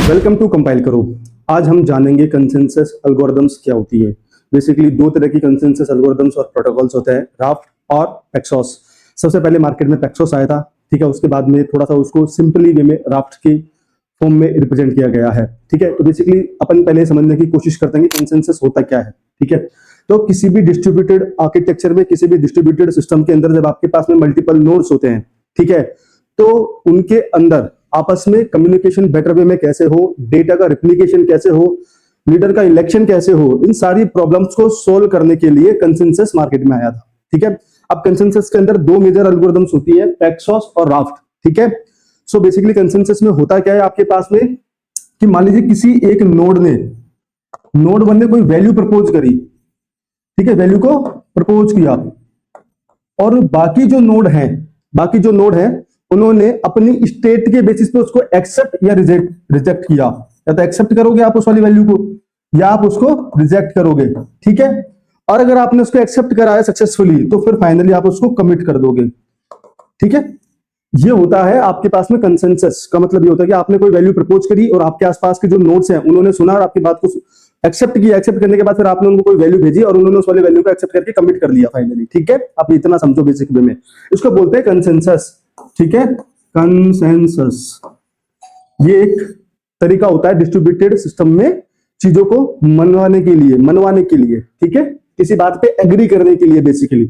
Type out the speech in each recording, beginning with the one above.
Welcome to compile करो। आज हम जानेंगे कंसेंसस एल्गोरिदम्स क्या होती है। बेसिकली दो तरह की कंसेंसस एल्गोरिदम्स और प्रोटोकॉल्स होते हैं, राफ्ट और पैक्सॉस। सबसे पहले मार्केट में पैक्सॉस आया था, ठीक है। उसके बाद में थोड़ा सा उसको सिंपली वे में राफ्ट की फॉर्म में रिप्रेजेंट किया गया है, ठीक है। तो बेसिकली अपन पहले समझने की कोशिश करते हैं कि कंसेंसस होता क्या है, ठीक है। तो किसी भी डिस्ट्रीब्यूटेड आर्किटेक्चर में, किसी भी डिस्ट्रीब्यूटेड सिस्टम के अंदर जब आपके पास में मल्टीपल नोड्स होते हैं, ठीक है, तो उनके अंदर आपस में कम्युनिकेशन बेटर वे में कैसे हो, डेटा का रिप्लिकेशन कैसे हो, लीडर का इलेक्शन कैसे हो, इन सारी प्रॉब्लम्स को सोल्व करने के लिए कंसेंसस मार्केट में आया था, ठीक है। अब कंसेंसस के अंदर दो मेजर एल्गोरिदम्स होती है, पैक्सॉस और राफ्ट, ठीक है। सो बेसिकली कंसेंसस में होता क्या है आपके पास में कि मान लीजिए किसी एक नोड वन ने कोई वैल्यू प्रपोज करी, ठीक है, वैल्यू को प्रपोज किया, और बाकी जो नोड है उन्होंने अपनी स्टेट के बेसिस पे उसको एक्सेप्ट या रिजेक्ट किया। या तो एक्सेप्ट करोगे आप उस वाली वैल्यू को, या आप उसको रिजेक्ट करोगे, ठीक है। और अगर आपने उसको एक्सेप्ट कराया सक्सेसफुली तो फिर फाइनली आप उसको कमिट कर दोगे, ठीक है। ये होता है आपके पास में कंसेंसस का मतलब ये होता है कि आपने कोई वैल्यू प्रपोज करी और आपके आसपास के जो नोड्स हैं उन्होंने सुना और आपकी बात को एक्सेप्ट किया। एक्सेप्ट करने के बाद फिर आपने उनको कोई वैल्यू भेजी और उन्होंने उस वाली वैल्यू को एक्सेप्ट करके कमिट कर लिया फाइनली, ठीक है। आप इतना समझो बेसिक वे में, इसको बोलते हैं कंसेंसस, ठीक है। कंसेंसस ये एक तरीका होता है डिस्ट्रीब्यूटेड सिस्टम में चीजों को मनवाने के लिए, ठीक है, किसी बात पे एग्री करने के लिए बेसिकली।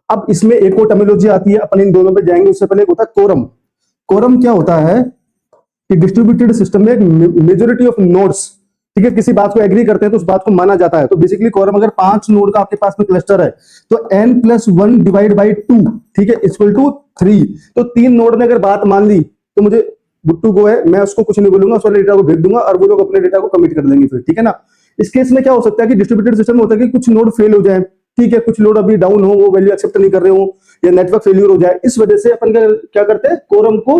अब इसमें एक और टर्मिनोलॉजी आती है, अपन इन दोनों पे जाएंगे। उससे पहले एक होता है कोरम। कोरम क्या होता है कि डिस्ट्रीब्यूटेड सिस्टम में मेजॉरिटी ऑफ नोड्स, ठीक है, किसी बात को एग्री करते हैं तो उस बात को माना जाता है। तो बेसिकली कोरम अगर 5 नोड का आपके पास में क्लस्टर है तो n+1 डिवाइड बाई 2, ठीक है, इक्वल टू 3। तो 3 नोड ने अगर बात मान ली तो मुझे गुट्टू को है, मैं उसको कुछ नहीं बोलूंगा, उस वाले डेटा को भेज दूंगा और वो लोग अपने डेटा को कमिट कर देंगे फिर, ठीक है ना। इस केस में क्या हो सकता है कि डिस्ट्रीब्यूटेड सिस्टम में होता है कि कुछ नोड फेल हो जाए, ठीक है, कुछ नोड अभी डाउन हो, वो वैल्यू एक्सेप्ट नहीं कर रहे हो, या नेटवर्क फेल्यूर हो जाए। इस वजह से अपन क्या करते हैं, कोरम को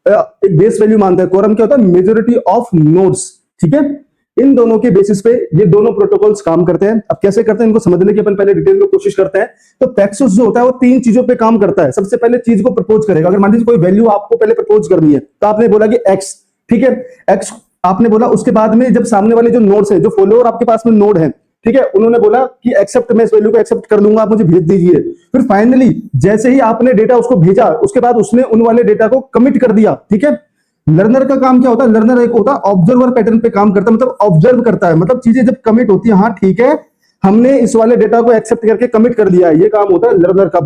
एक बेस वैल्यू मानते हैं। कोरम क्या होता है, मेजॉरिटी ऑफ नोड्स, ठीक है। इन दोनों के बेसिस पे ये दोनों प्रोटोकॉल्स काम करते हैं। अब कैसे करते हैं इनको समझने की अपन पहले डिटेल में कोशिश करते हैं। तो पैक्सॉस जो होता है वो 3 चीजों पे काम करता है। सबसे पहले चीज को प्रपोज करेगा। अगर मान लीजिए कोई वैल्यू आपको पहले प्रपोज करनी है तो आपने बोला कि x, ठीक है, x आपने बोला। उसके बाद में जब सामने वाले जो नोड्स है, जो फॉलोअर आपके पास में नोड है, ठीक है, उन्होंने बोला कि एक्सेप्ट, मैं इस वैल्यू को एक्सेप्ट कर लूंगा, आप मुझे भेज दीजिए। फिर फाइनली जैसे ही आपने डेटा उसको भेजा, उसके बाद उसने उन वाले डेटा को कमिट कर दिया, ठीक है। लर्नर का काम क्या होता है, लर्नर एक होता है ऑब्जर्वर पैटर्न पे काम करता है, मतलब ऑब्जर्व करता है, मतलब चीजें जब कमिट होती है, हाँ ठीक है, हमने इस वाले डेटा को एक्सेप्ट करके कमिट कर दिया है, ये काम होता है लर्नर का।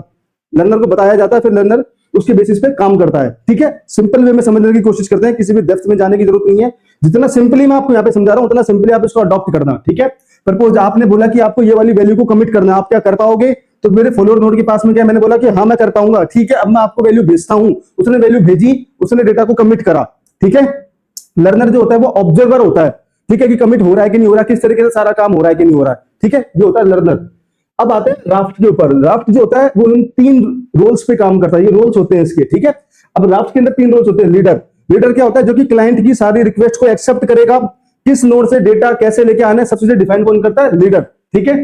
लर्नर को बताया जाता है, फिर लर्नर उसके बेसिस पे काम करता है, ठीक है। सिंपल वे में समझने की कोशिश करते हैं, किसी भी डेप्थ में जाने की जरूरत नहीं है। जितना सिंपली मैं आपको यहाँ पे समझा रहा हूं उतना सिंपली आप इसको अडॉप्ट करना, ठीक है। सपोज आपने बोला कि आपको ये वाली वैल्यू को कमिट करना है, आप क्या कर पाओगे। तो मेरे फॉलोअर नोड के पास में क्या, मैंने बोला कि हाँ मैं कर पाऊंगा, ठीक है। अब मैं आपको वैल्यू भेजता हूं, उसने वैल्यू भेजी, उसने डेटा को कमिट करा, ठीक है। लर्नर जो होता है वो ऑब्जर्वर होता है, ठीक है, कि कमिट हो रहा है कि नहीं हो रहा है, किस तरीके से सारा काम हो रहा है कि नहीं हो रहा है, ठीक है, ये होता है लर्नर। अब आते हैं राफ्ट के ऊपर। राफ्ट जो होता है वो इन 3 रोल्स पे काम करता है, ये रोल्स होते हैं इसके, ठीक है। अब राफ्ट के अंदर 3 रोल्स होते हैं। लीडर क्या होता है, जो कि क्लाइंट की सारी रिक्वेस्ट को एक्सेप्ट करेगा, किस नोड से डेटा कैसे लेके आना है सबसे डिफाइन कौन करता है, लीडर, ठीक है।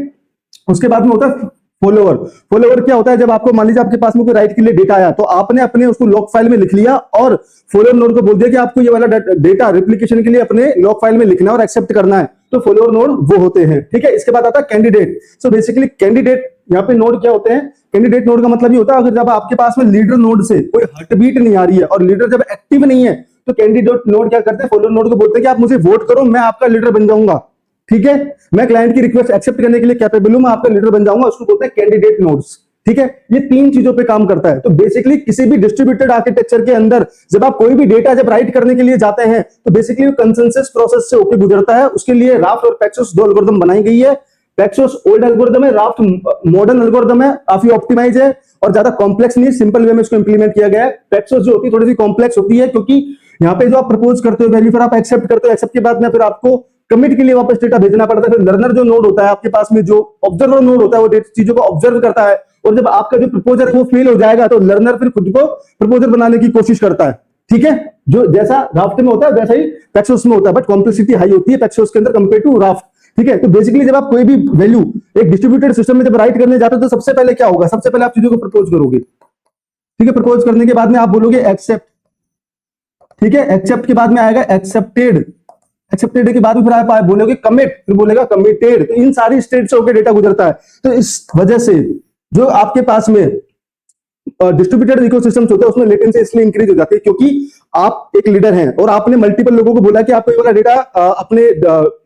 उसके बाद में होता है फॉलोअर क्या होता है, जब आपको मान लीजिए आपके पास में कोई राइट के लिए डेटा आया तो आपने अपने उसको लॉग फाइल में लिख लिया और फॉलोअर नोड को बोल दिया कि आपको ये वाला डेटा रिप्लिकेशन के लिए अपने लॉग फाइल में लिखना है और एक्सेप्ट करना है, तो फॉलोअर नोड वो होते हैं, ठीक है। इसके बाद आता है कैंडिडेट। सो बेसिकली कैंडिडेट यहाँ पे नोड क्या होते हैं, कैंडिडेट नोड का मतलब ये होता है अगर जब आपके पास में लीडर नोड से कोई हार्टबीट नहीं आ रही है और लीडर जब एक्टिव नहीं है तो कैंडिडेट नोड क्या करते हैं, फॉलोअर नोड को बोलते हैं कि आप मुझे वोट करो, मैं आपका लीडर बन जाऊंगा, ठीक है, मैं क्लाइंट की रिक्वेस्ट एक्सेप्ट करने के लिए कैपेबल हूं, मैं आपका लीडर बन जाऊंगा। उसको बोलते हैं कैंडिडेट नोड्स, ठीक है। ये 3 चीजों पे काम करता है। तो बेसिकली किसी भी डिस्ट्रीब्यूटेड आर्किटेक्चर के अंदर जब आप कोई भी डेटा जब राइट करने के लिए जाते हैं तो बेसिकली कंसेंसस प्रोसेस से होकर गुजरता है। उसके लिए राफ्ट और पैक्सॉस 2 एल्गोरिथम बनाई गई है। पैक्सॉस ओल्ड एल्गोरिथम है, राफ्ट मॉडर्न एल्गोरिथम है, काफी ऑप्टिमाइज है और ज्यादा कॉम्प्लेक्स नहीं, सिंपल वे में इसको इंप्लीमेंट किया गया है। पैक्सॉस जो होती है थोड़ी सी कॉम्प्लेक्स होती है क्योंकि यहाँ पे जो आप प्रपोज करते हो वैल्यू, फिर आप एक्सेप्ट करते हो, एक्सेप्ट के बाद में फिर आपको कमिट के लिए वापस डेटा भेजना पड़ता है। फिर लर्नर जो नोड होता है आपके पास में, जो ऑब्जर्वर नोड होता है, वो चीजों को ऑब्जर्व करता है और जब आपका जो प्रपोजर है वो फेल हो जाएगा तो लर्नर फिर खुद को प्रपोजर बनाने की कोशिश करता है, ठीक है। जो जैसा राफ्ट में होता है वैसा ही पैक्सॉस में होता है, बट कॉम्प्लेक्सिटी हाई होती है पैक्सॉस के अंदर कंपेयर टू राफ्ट, ठीक है। तो बेसिकली जब आप कोई भी वैल्यू एक डिस्ट्रीब्यूटेड सिस्टम में जब राइट करने जाते हो तो सबसे पहले क्या होगा, सबसे पहले आप चीजों को प्रपोज करोगे, ठीक है। प्रपोज करने के बाद में आप बोलोगे एक्सेप्ट, ठीक है। एक्सेप्ट के बाद में आएगा एक्सेप्टेड, एक्सेप्टेड के बाद में फिर आप बोलोगे कमिट, फिर बोलेगा कमिटेड। तो इन सारी स्टेट से होकर डेटा गुजरता है। तो इस वजह से जो आपके पास में डिस्ट्रीब्यूटेड इकोसिस्टम्स होते हैं उसमें लेटेंसी इसलिए इंक्रीज हो जाती है क्योंकि आप एक लीडर हैं और आपने मल्टीपल लोगों को बोला कि आपको ये वाला डेटा अपने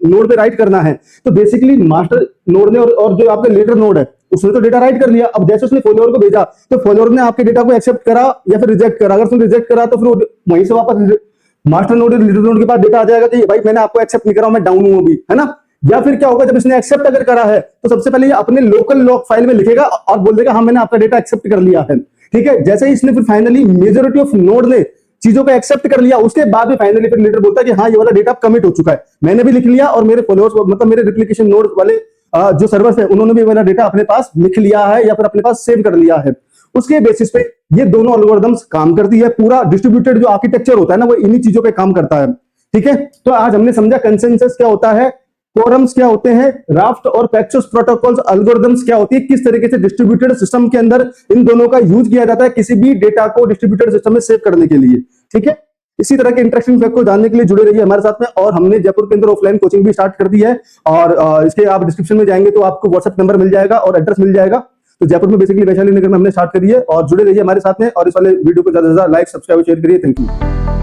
नोड पे राइट करना है। तो बेसिकली मास्टर नोड ने और जो आपका लीडर नोड है उसने तो डेटा राइट कर लिया। अब जैसे उसने फॉलोअर को भेजा तो फॉलोअर ने आपके डेटा को एक्सेप्ट करा या फिर रिजेक्ट करा। अगर उसने रिजेक्ट करा तो फिर वहीं से वापस मास्टर नोड और लीडर नोड के पास डेटा आ जाएगा कि भाई मैंने आपको एक्सेप्ट नहीं करा, मैं डाउन हूं अभी, है ना। या फिर क्या होगा, जब इसने एक्सेप्ट अगर करा है तो सबसे पहले ये अपने लोकल लॉग फाइल में लिखेगा और बोल देगा हाँ मैंने आपका डेटा एक्सेप्ट कर लिया है। ठीक है, जैसे ही इसने फिर फाइनली मेजॉरिटी ऑफ नोड ने चीजों को एक्सेप्ट कर लिया उसके बाद में फाइनली फिर लीडर बोलता है कि हाँ ये वाला डेटा कमिट हो चुका है, मैंने भी लिख लिया और मेरे फॉलोअर्स मतलब मेरे रिप्लिकेशन नोड वाले जो सर्वर्स है उन्होंने भी वाला डेटा अपने पास लिख लिया है या फिर अपने पास सेव कर लिया है। उसके बेसिस पे ये दोनों एल्गोरिथम्स काम करती है। पूरा डिस्ट्रीब्यूटेड जो आर्किटेक्चर होता है ना वो इन्हीं चीजों पे काम करता है। ठीक है, तो आज हमने समझा कंसेंसस क्या होता है, कोरम्स क्या होते हैं, राफ्ट और पैक्सोस प्रोटोकॉल्स एल्गोरिथम्स क्या होती है, किस तरीके से डिस्ट्रीब्यूटेड सिस्टम के अंदर इन दोनों का यूज किया जाता है किसी भी डेटा को डिस्ट्रीब्यूटेड सिस्टम में सेव करने के लिए। ठीक है, इसी तरह के इंटरेस्टिंग फैक्ट को जानने के लिए जुड़े रहिए हमारे साथ में। और हमने जयपुर के अंदर ऑफलाइन कोचिंग भी स्टार्ट कर दी है और इसके आप डिस्क्रिप्शन में जाएंगे तो आपको व्हाट्सएप नंबर मिल जाएगा और एड्रेस मिल जाएगा। तो जयपुर में बेसिकली वैशाली नगर में हमने स्टार्ट करी है और जुड़े रहिए हमारे साथ में और इस वाले वीडियो को ज्यादा से ज्यादा लाइक सब्सक्राइब शेयर करिए। Thank you.